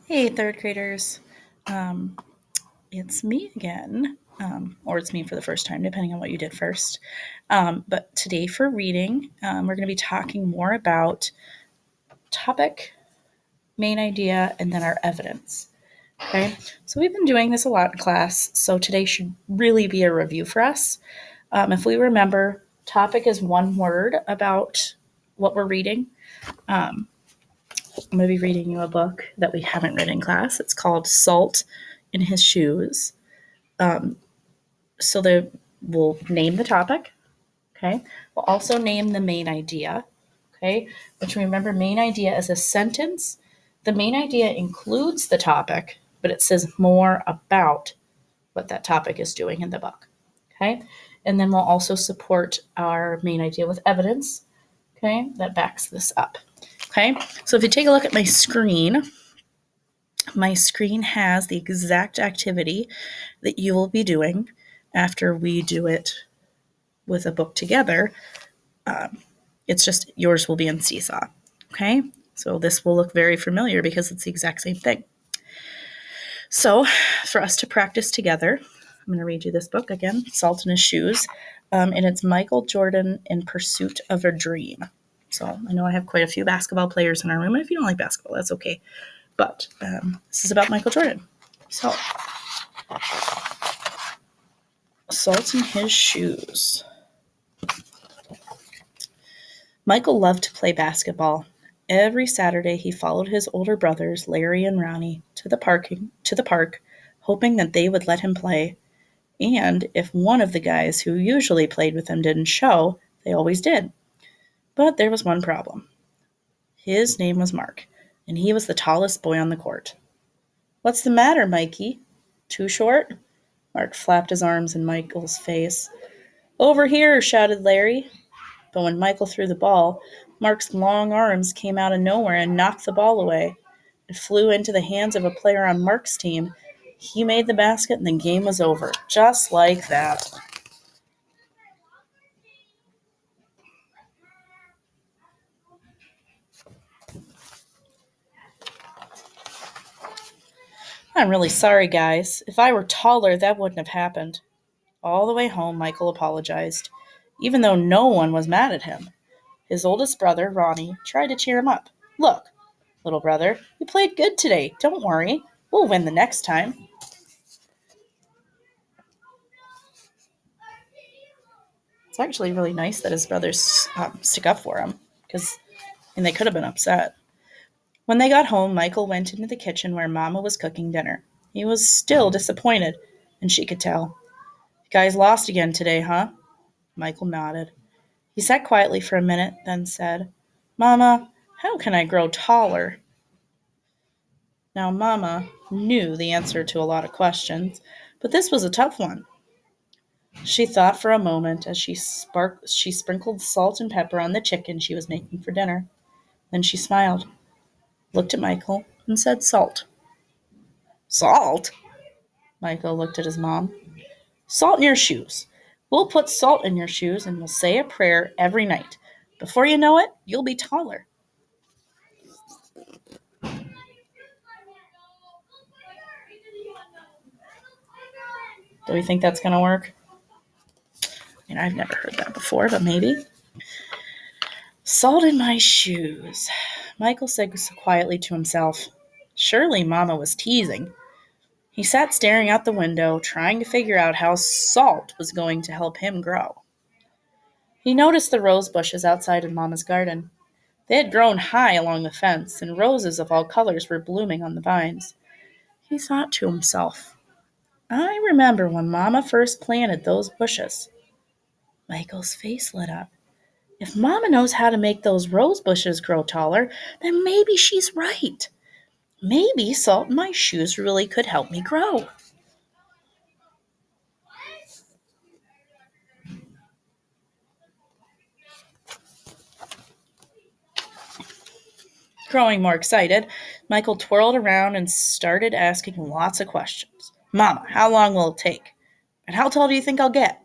Hey, third graders. Um, it's me again, or it's me for the first time, depending on what you did first. But today for reading, we're going to be talking more about topic, main idea, and then our evidence. Okay, so we've been doing this a lot in class, so today should really be a review for us. If we remember, topic is one word about what we're reading. Um, I'm going to be reading you a book that we haven't read in class. It's called Salt in His Shoes. Um, so we'll name the topic. Okay. We'll also name the main idea. Okay. Which remember, main idea is a sentence. The main idea includes the topic, but it says more about what that topic is doing in the book. Okay. And then we'll also support our main idea with evidence. Okay. That backs this up. Okay. So if you take a look at my screen has the exact activity that you will be doing after we do it with a book together. It's just yours will be in Seesaw. Okay? So this will look very familiar because it's the exact same thing. So for us to practice together, I'm going to read you this book again, Salt in His Shoes, and it's Michael Jordan in Pursuit of a Dream. So I know I have quite a few basketball players in our room, and if you don't like basketball, that's okay. But this is about Michael Jordan. So, Salt in His Shoes. Michael loved to play basketball. Every Saturday he followed his older brothers, Larry and Ronnie, to the park, hoping that they would let him play. And if one of the guys who usually played with him didn't show, they always did. But there was one problem. His name was Mark, and he was the tallest boy on the court. "What's the matter, Mikey? Too short?" Mark flapped his arms in Michael's face. "Over here!" shouted Larry. But when Michael threw the ball, Mark's long arms came out of nowhere and knocked the ball away. It flew into the hands of a player on Mark's team. He made the basket and the game was over. Just like that. "I'm really sorry, guys. If I were taller, that wouldn't have happened." All the way home, Michael apologized, even though no one was mad at him. His oldest brother, Ronnie, tried to cheer him up. "Look, little brother, you played good today. Don't worry. We'll win the next time." It's actually really nice that his brothers stick up for him, and they could have been upset. When they got home, Michael went into the kitchen where Mama was cooking dinner. He was still disappointed, and she could tell. "You guys lost again today, huh?" Michael nodded. He sat quietly for a minute, then said, "Mama, how can I grow taller?" Now, Mama knew the answer to a lot of questions, but this was a tough one. She thought for a moment as she sprinkled salt and pepper on the chicken she was making for dinner. Then she smiled, looked at Michael, and said, "Salt." "Salt?" Michael looked at his mom. "Salt in your shoes. We'll put salt in your shoes and we'll say a prayer every night. Before you know it, you'll be taller." Do we think that's going to work? I've never heard that before, but maybe. "Salt in my shoes," Michael said so quietly to himself. Surely Mama was teasing. He sat staring out the window, trying to figure out how salt was going to help him grow. He noticed the rose bushes outside of Mama's garden. They had grown high along the fence, and roses of all colors were blooming on the vines. He thought to himself, "I remember when Mama first planted those bushes." Michael's face lit up. If Mama knows how to make those rose bushes grow taller, then maybe she's right. Maybe salt in my shoes really could help me grow. Growing more excited, Michael twirled around and started asking lots of questions. "Mama, how long will it take? And how tall do you think I'll get?"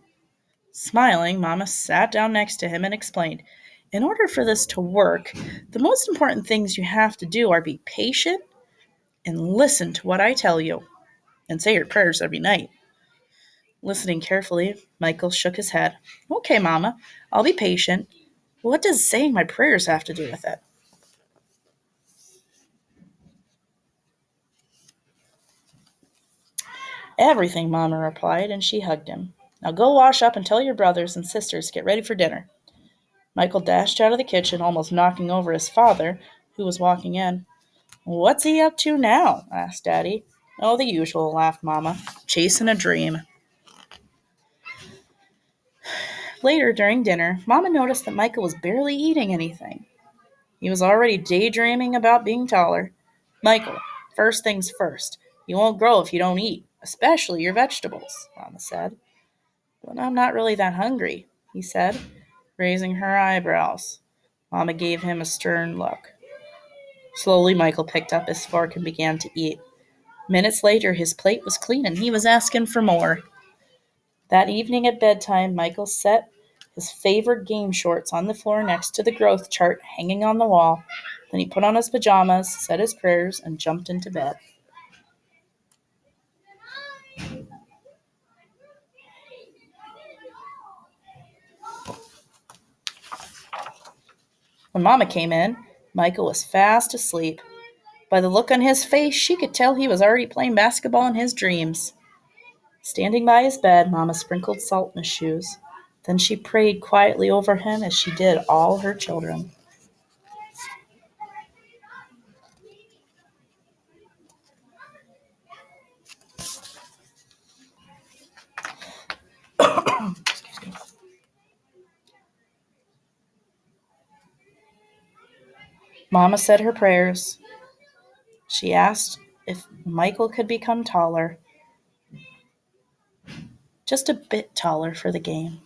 Smiling, Mama sat down next to him and explained, "In order for this to work, the most important things you have to do are be patient and listen to what I tell you, and say your prayers every night. Listening carefully, Michael shook his head. Okay, Mama, I'll be patient. What does saying my prayers have to do with it? Everything, Mama replied, and she hugged him. Now go wash up and tell your brothers and sisters to get ready for dinner. Michael dashed out of the kitchen, almost knocking over his father, who was walking in. What's he up to now? Asked Daddy. Oh, the usual, laughed Mama. Chasing a dream. Later, during dinner, Mama noticed that Michael was barely eating anything. He was already daydreaming about being taller. Michael, first things first. You won't grow if you don't eat, especially your vegetables, Mama said. But I'm not really that hungry, he said, raising her eyebrows. Mama gave him a stern look. Slowly, Michael picked up his fork and began to eat. Minutes later, his plate was clean and he was asking for more. That evening at bedtime, Michael set his favorite game shorts on the floor next to the growth chart hanging on the wall. Then he put on his pajamas, said his prayers, and jumped into bed. When Mama came in, Michael was fast asleep. By the look on his face, she could tell he was already playing basketball in his dreams. Standing by his bed, Mama sprinkled salt in his shoes. Then she prayed quietly over him as she did all her children. Mama said her prayers. She asked if Michael could become taller, just a bit taller for the game.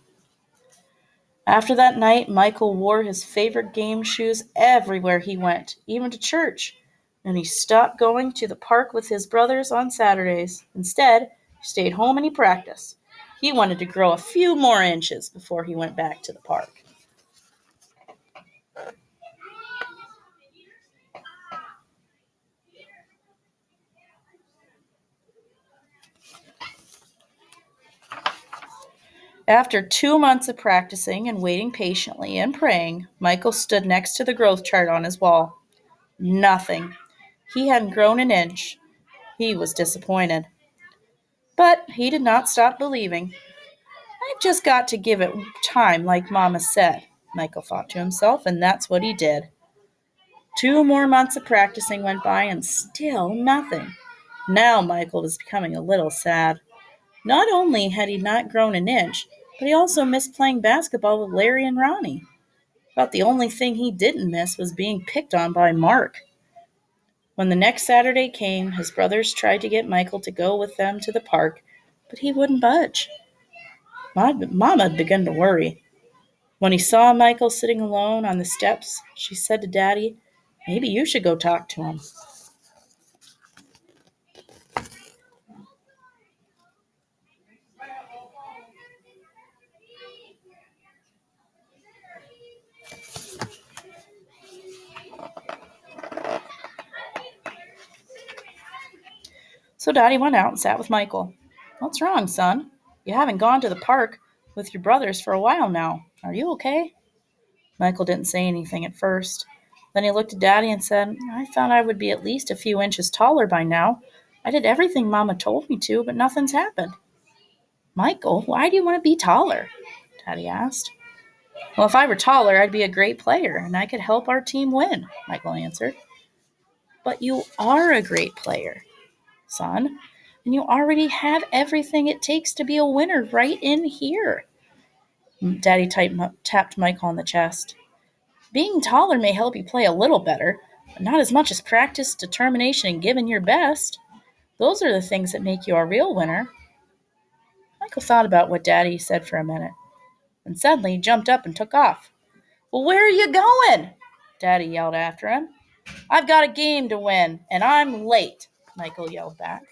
After that night, Michael wore his favorite game shoes everywhere he went, even to church, and he stopped going to the park with his brothers on Saturdays. Instead, he stayed home and he practiced. He wanted to grow a few more inches before he went back to the park. After 2 months of practicing and waiting patiently and praying, Michael stood next to the growth chart on his wall. Nothing. He hadn't grown an inch. He was disappointed. But he did not stop believing. I've just got to give it time, like Mama said, Michael thought to himself, and that's what he did. 2 more months of practicing went by, and still nothing. Now Michael was becoming a little sad. Not only had he not grown an inch, but he also missed playing basketball with Larry and Ronnie. About the only thing he didn't miss was being picked on by Mark. When the next Saturday came, his brothers tried to get Michael to go with them to the park, but he wouldn't budge. Mama began to worry. When he saw Michael sitting alone on the steps, she said to Daddy, maybe you should go talk to him. So Daddy went out and sat with Michael. What's wrong, son? You haven't gone to the park with your brothers for a while now. Are you okay? Michael didn't say anything at first. Then he looked at Daddy and said, I thought I would be at least a few inches taller by now. I did everything Mama told me to, but nothing's happened. Michael, why do you want to be taller? Daddy asked. Well, if I were taller, I'd be a great player, and I could help our team win, Michael answered. But you are a great player, son, and you already have everything it takes to be a winner right in here. Daddy tapped Michael on the chest. Being taller may help you play a little better, but not as much as practice, determination, and giving your best. Those are the things that make you a real winner. Michael thought about what Daddy said for a minute, and suddenly he jumped up and took off. Well, where are you going? Daddy yelled after him. I've got a game to win, and I'm late, Michael yelled back.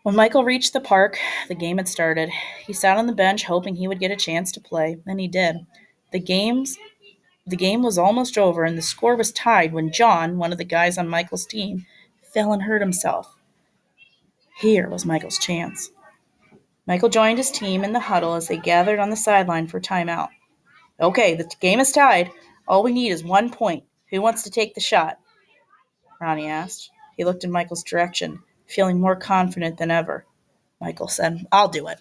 When Michael reached the park, the game had started. He sat on the bench hoping he would get a chance to play, and he did. The games the game was almost over and the score was tied when John, one of the guys on Michael's team, fell and hurt himself. Here was Michael's chance. Michael joined his team in the huddle as they gathered on the sideline for timeout. Okay, the game is tied. All we need is 1 point. Who wants to take the shot? Ronnie asked. He looked in Michael's direction, feeling more confident than ever. Michael said, I'll do it.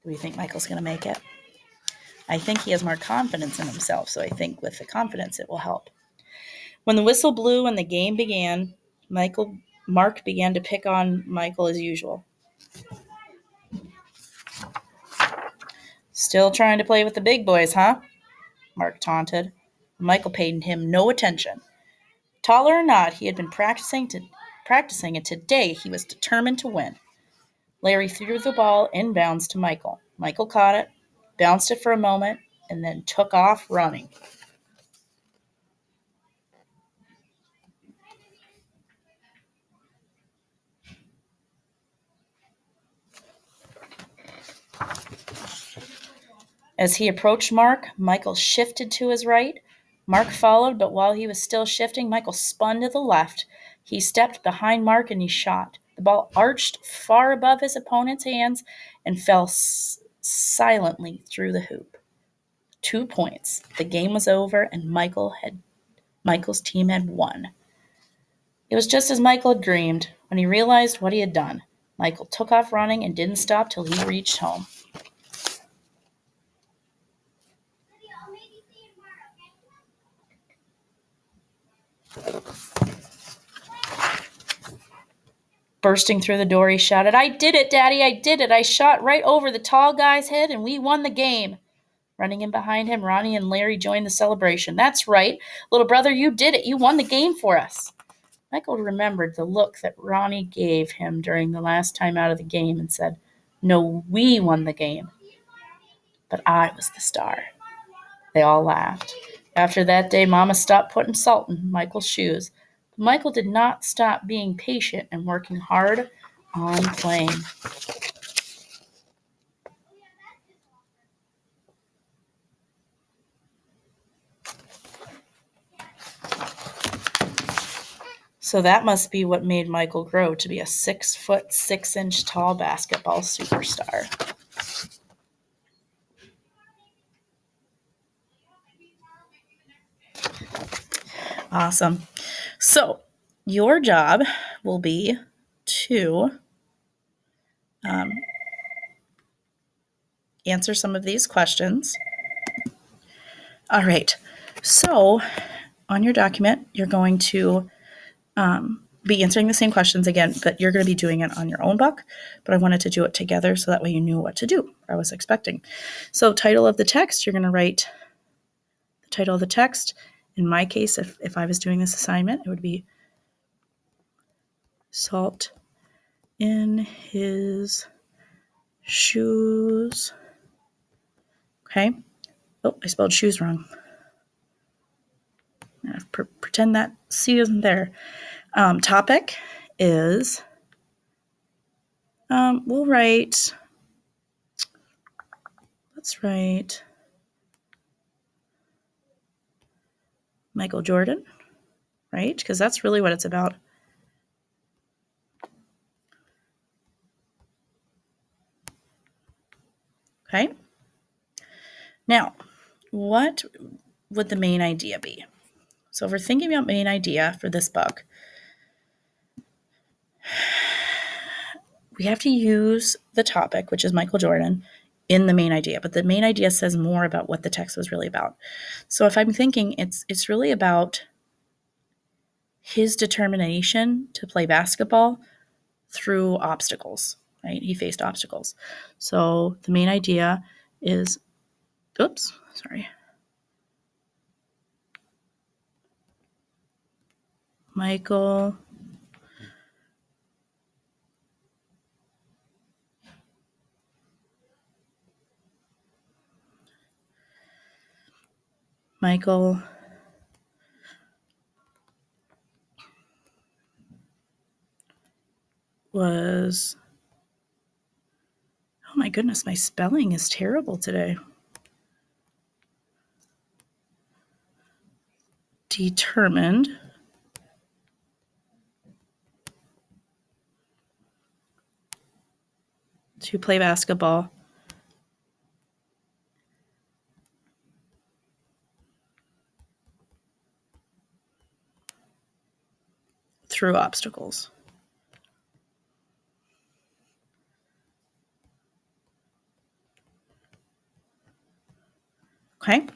Do we think Michael's going to make it? I think he has more confidence in himself, so I think with the confidence it will help. When the whistle blew and the game began, Mark began to pick on Michael as usual. Still trying to play with the big boys, huh? Mark taunted. Michael paid him no attention. Taller or not, he had been practicing, and today he was determined to win. Larry threw the ball inbounds to Michael. Michael caught it, bounced it for a moment, and then took off running. As he approached Mark, Michael shifted to his right. Mark followed, but while he was still shifting, Michael spun to the left. He stepped behind Mark and he shot. The ball arched far above his opponent's hands and fell silently through the hoop. 2 points. The game was over and Michael's team had won. It was just as Michael had dreamed. When he realized what he had done, Michael took off running and didn't stop till he reached home. Bursting through the door, he shouted, I did it, Daddy, I did it. I shot right over the tall guy's head and we won the game. Running in behind him, Ronnie and Larry joined the celebration. That's right. Little brother, you did it. You won the game for us. Michael remembered the look that Ronnie gave him during the last time out of the game and said, No, we won the game. But I was the star. They all laughed. After that day, Mama stopped putting salt in Michael's shoes. But Michael did not stop being patient and working hard on playing. So that must be what made Michael grow to be a 6', 6" tall basketball superstar. Awesome. So your job will be to answer some of these questions. All right. So on your document, you're going to be answering the same questions again, but you're going to be doing it on your own book. But I wanted to do it together so that way you knew what to do. I was expecting. So title of the text, you're going to write the title of the text. In my case, if I was doing this assignment, it would be Salt in His Shoes. Okay. Oh, I spelled shoes wrong. Pretend that C isn't there. Topic is, let's write Michael Jordan, right? Because that's really what it's about. Okay. Now, what would the main idea be? So if we're thinking about main idea for this book, we have to use the topic, which is Michael Jordan, in the main idea. But the main idea says more about what the text was really about. So if I'm thinking it's really about his determination to play basketball through obstacles, right? He faced obstacles. So the main idea is, Michael was, oh my goodness, my spelling is terrible today. Determined to play basketball through obstacles. Okay.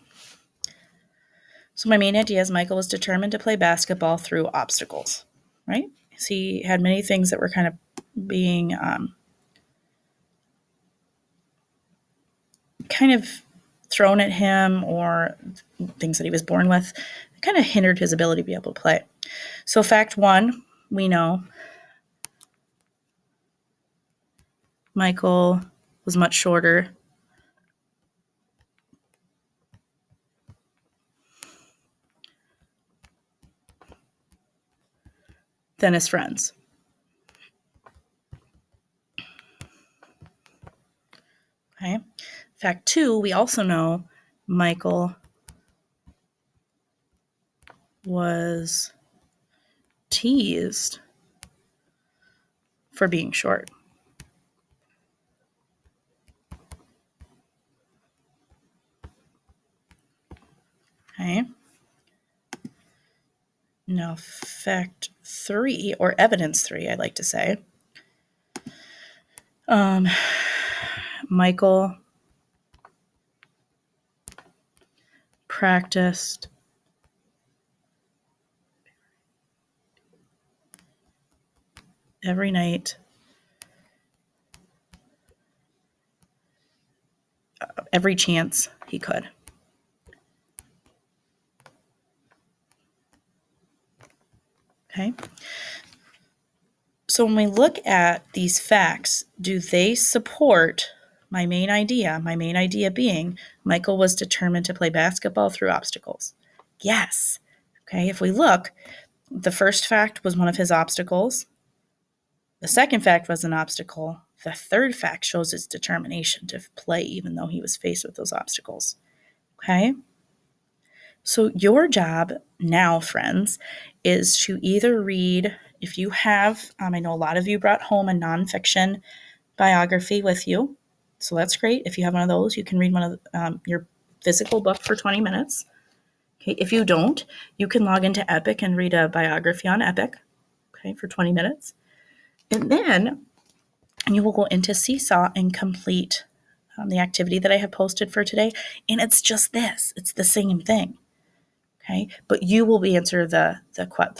So my main idea is Michael was determined to play basketball through obstacles, right? So he had many things that were kind of being kind of thrown at him, or things that he was born with, that kind of hindered his ability to be able to play. So fact one, we know Michael was much shorter than his friends. Okay. Fact two, we also know Michael was teased for being short. Okay. Now, fact three, or evidence three, I'd like to say. Michael practiced every night, every chance he could. Okay. So when we look at these facts, do they support my main idea? My main idea being Michael was determined to play basketball through obstacles. Yes. Okay. If we look, the first fact was one of his obstacles. The second fact was an obstacle. The third fact shows his determination to play even though he was faced with those obstacles. Okay. So your job now, friends, is to either read, if you have, I know a lot of you brought home a nonfiction biography with you. So that's great. If you have one of those, you can read one of your physical book for 20 minutes. Okay. If you don't, you can log into Epic and read a biography on Epic, okay, for 20 minutes. And then you will go into Seesaw and complete the activity that I have posted for today. And it's just this. It's the same thing. Okay, but you will be answer the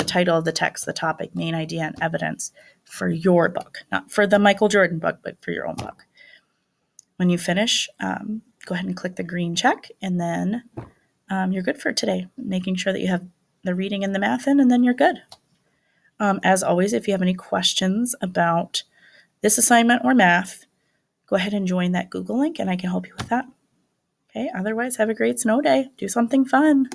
title of the text, the topic, main idea, and evidence for your book, not for the Michael Jordan book, but for your own book. When you finish, go ahead and click the green check, and then you're good for today. Making sure that you have the reading and the math in, and then you're good. As always, if you have any questions about this assignment or math, go ahead and join that Google link, and I can help you with that. Okay, otherwise, have a great snow day. Do something fun.